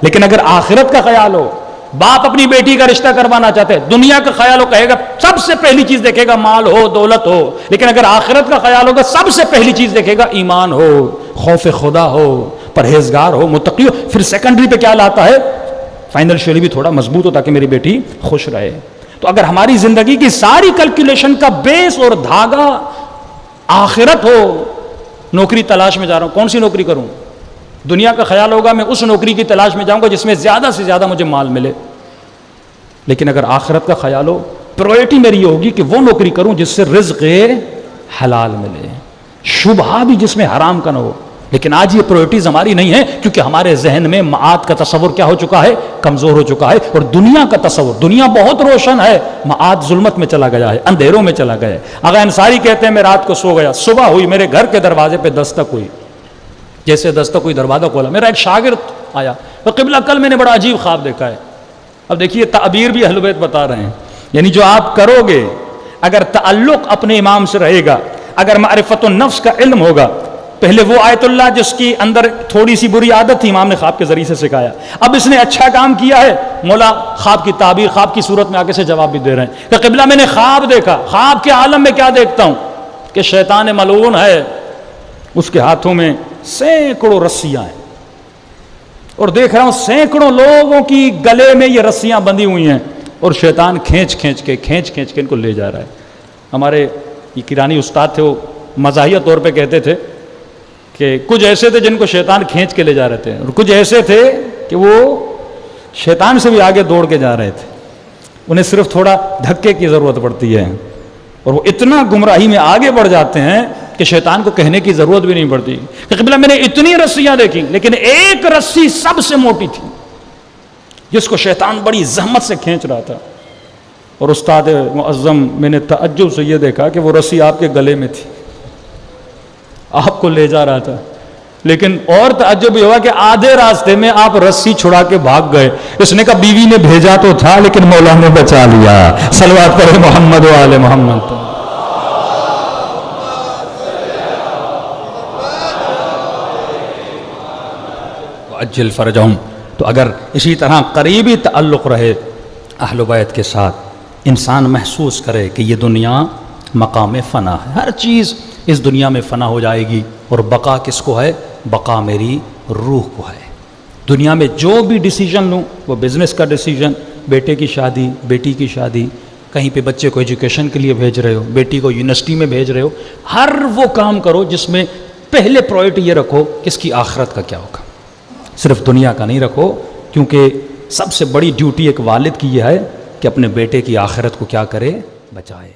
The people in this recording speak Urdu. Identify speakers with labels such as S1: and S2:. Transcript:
S1: لیکن اگر آخرت کا خیال ہو، باپ اپنی بیٹی کا رشتہ کروانا چاہتے ہیں، دنیا کا خیال ہو، کہے گا سب سے پہلی چیز دیکھے گا مال ہو، دولت ہو، لیکن اگر آخرت کا خیال ہوگا سب سے پہلی چیز دیکھے گا ایمان ہو، خوف خدا ہو، پرہیزگار ہو، متقی ہو، پھر سیکنڈری پہ کیا لاتا ہے؟ فائنینشلی بھی تھوڑا مضبوط ہو تاکہ میری بیٹی خوش رہے۔ تو اگر ہماری زندگی کی ساری کیلکولیشن کا بیس اور دھاگا آخرت ہو، نوکری تلاش میں جا رہا ہوں، کون سی نوکری کروں؟ دنیا کا خیال ہوگا میں اس نوکری کی تلاش میں جاؤں گا جس میں زیادہ سے زیادہ مجھے مال ملے، لیکن اگر آخرت کا خیال ہو، پرائرٹی میری یہ ہوگی کہ وہ نوکری کروں جس سے رزق حلال ملے، شبہہ بھی جس میں حرام کا نہ ہو۔ لیکن آج یہ پرائرٹیز ہماری نہیں ہے، کیونکہ ہمارے ذہن میں معاد کا تصور کیا ہو چکا ہے؟ کمزور ہو چکا ہے، اور دنیا کا تصور، دنیا بہت روشن ہے، معاد ظلمت میں چلا گیا ہے، اندھیروں میں چلا گیا ہے۔ آغا انصاری کہتے ہیں میں رات کو سو گیا، صبح ہوئی، میرے گھر کے دروازے پہ دستک ہوئی، جیسے دستک کوئی دروازہ کھولا، میرا ایک شاگرد آیا، تو قبلہ کل میں نے بڑا عجیب خواب دیکھا ہے۔ اب دیکھیے تعبیر بھی اہل بیت بتا رہے ہیں، یعنی جو آپ کرو گے، اگر تعلق اپنے امام سے رہے گا، اگر معرفت النفس کا علم ہوگا، پہلے وہ آیت اللہ جس کی اندر تھوڑی سی بری عادت تھی، امام نے خواب کے ذریعے سے سکھایا، اب اس نے اچھا کام کیا ہے، مولا خواب کی تعبیر، خواب کی صورت میں آگے سے جواب بھی دے رہے ہیں کہ قبلہ میں نے خواب دیکھا، خواب کے عالم میں کیا دیکھتا ہوں کہ شیطان ملعون ہے، اس کے ہاتھوں میں سینکڑوں رسیاں ہیں، اور دیکھ رہا ہوں سینکڑوں لوگوں کی گلے میں یہ رسیاں بندھی ہوئی ہیں، اور شیطان کھینچ کھینچ کے ان کو لے جا رہا ہے۔ ہمارے یہ کرانی استاد تھے، وہ مزاحیہ طور پہ کہتے تھے کہ کچھ ایسے تھے جن کو شیطان کھینچ کے لے جا رہے تھے، اور کچھ ایسے تھے کہ وہ شیطان سے بھی آگے دوڑ کے جا رہے تھے، انہیں صرف تھوڑا دھکے کی ضرورت پڑتی ہے، اور وہ اتنا گمراہی میں آگے بڑھ جاتے ہیں کہ شیطان کو کہنے کی ضرورت بھی نہیں پڑتی کہ قبلہ میں نے اتنی رسیاں دیکھی، لیکن ایک رسی سب سے موٹی تھی جس کو شیطان بڑی زحمت سے کھینچ رہا تھا، اور استاد معظم میں نے تعجب سے یہ دیکھا کہ وہ رسی آپ کے گلے میں تھی، آپ کو لے جا رہا تھا، لیکن اور تعجب یہ ہوا کہ آدھے راستے میں آپ رسی چھڑا کے بھاگ گئے۔ اس نے کہا بیوی نے بھیجا تو تھا لیکن مولا نے بچا لیا، صلوات پڑھے محمد و آل محمد۔ اجل فرجہم۔ تو اگر اسی طرح قریبی تعلق رہے اہل بیت کے ساتھ، انسان محسوس کرے کہ یہ دنیا مقام فنا ہے، ہر چیز اس دنیا میں فنا ہو جائے گی، اور بقا کس کو ہے؟ بقا میری روح کو ہے۔ دنیا میں جو بھی ڈیسیجن لوں، وہ بزنس کا ڈیسیجن، بیٹے کی شادی، بیٹی کی شادی، کہیں پہ بچے کو ایجوکیشن کے لیے بھیج رہے ہو، بیٹی کو یونیورسٹی میں بھیج رہے ہو، ہر وہ کام کرو جس میں پہلے پرائرٹی یہ رکھو کہ اس کی آخرت کا کیا ہوگا، صرف دنیا کا نہیں رکھو، کیونکہ سب سے بڑی ڈیوٹی ایک والد کی یہ ہے کہ اپنے بیٹے کی آخرت کو کیا کرے؟ بچائے۔